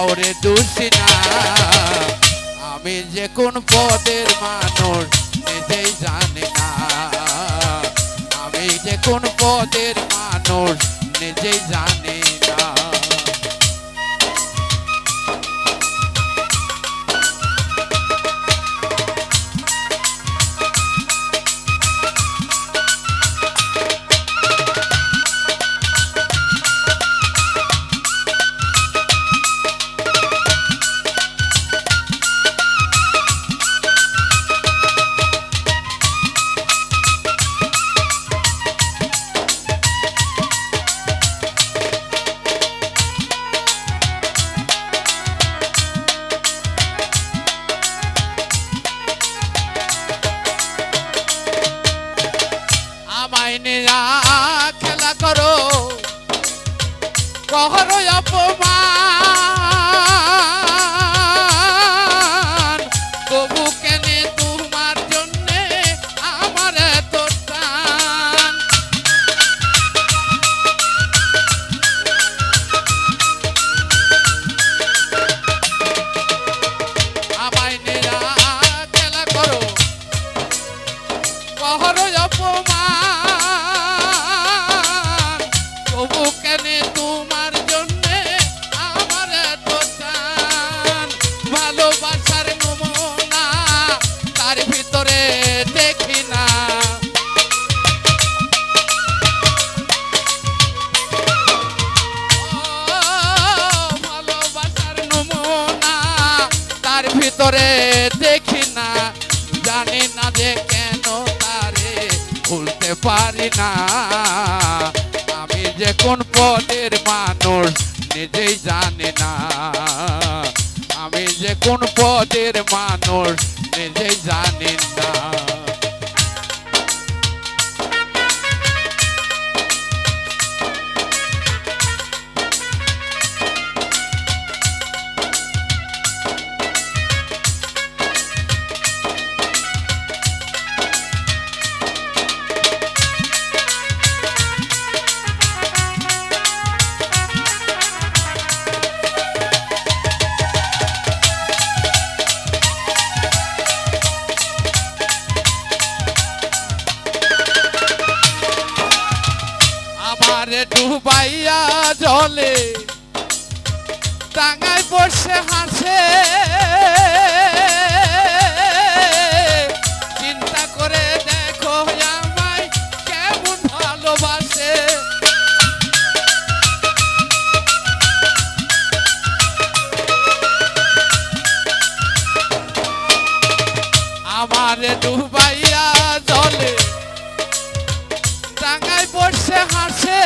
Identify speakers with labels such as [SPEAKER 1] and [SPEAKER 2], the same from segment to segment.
[SPEAKER 1] কাউরে দোষী না। আমি যে কোন পদের মানুষ নিজেই জানি না। আমি যে কোন পদের মানুষ নিজেই জানি না। খেলা করো কহর অপমান, তবু কেনে তোমার জন্যে আমার এত টান। আমায় নিয়া খেলা করো কহর অপমান, তবু কেনে তোমার জন্যে আমার এত টান। ভালোবাসার নমুনা তার ভিতরে দেখি না। ভালোবাসার নমুনা তার ভিতরে দেখি না। জানি না যে কেন তারে ভুলতে পারি না। আমি যে কোন পদের মানুষ নিজেই জানি না। আমি যে কোন পদের মানুষ নিজেই জানি না। আমারে ডুবাইয়া জলে টাঙায় বসে হাসে, চিন্তা করে দেখো আমায় কেমন ভালোবাসে। আমারে ডুবাইয়া জলে টাঙায় বসে হাসে,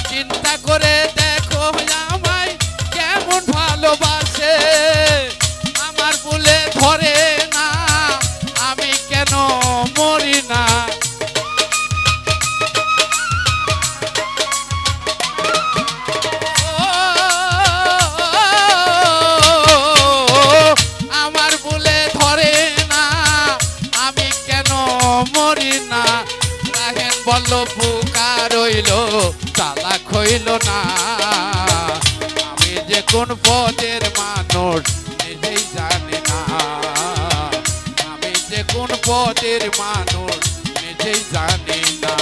[SPEAKER 1] চিন্তা করে দেখো আমায় কেমন ভালোবাসে। আমার বলে ধরে না আমি কেন মরি না। আমার বলে ধরে না আমি কেন মরি না। রাহেন বলল বুকা রইল চালাক হইল না। আমি যে কোন পদের মানুষ নিজেই জানি না। আমি যে কোন পদের মানুষ নিজেই জানি না।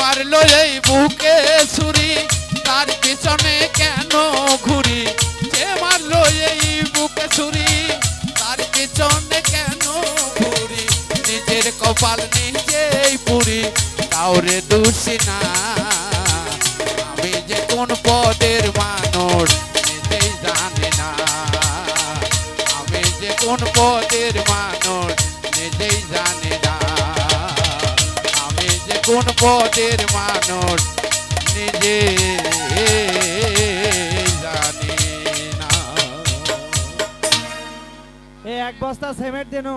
[SPEAKER 1] মারলো এই বুকে ছুরি তার পিছনে কেন ঘুরি। যে মারলো এই বুকে ছুরি তার পিছনে কেন ঘুরি। নিজের কপাল নিজেই পুরি কাউরে দোষী না। আমি যে কোন পদের মা পদের মানুষ নিজে জানে না।
[SPEAKER 2] এই এক বস্তা সিমেন্ট দেন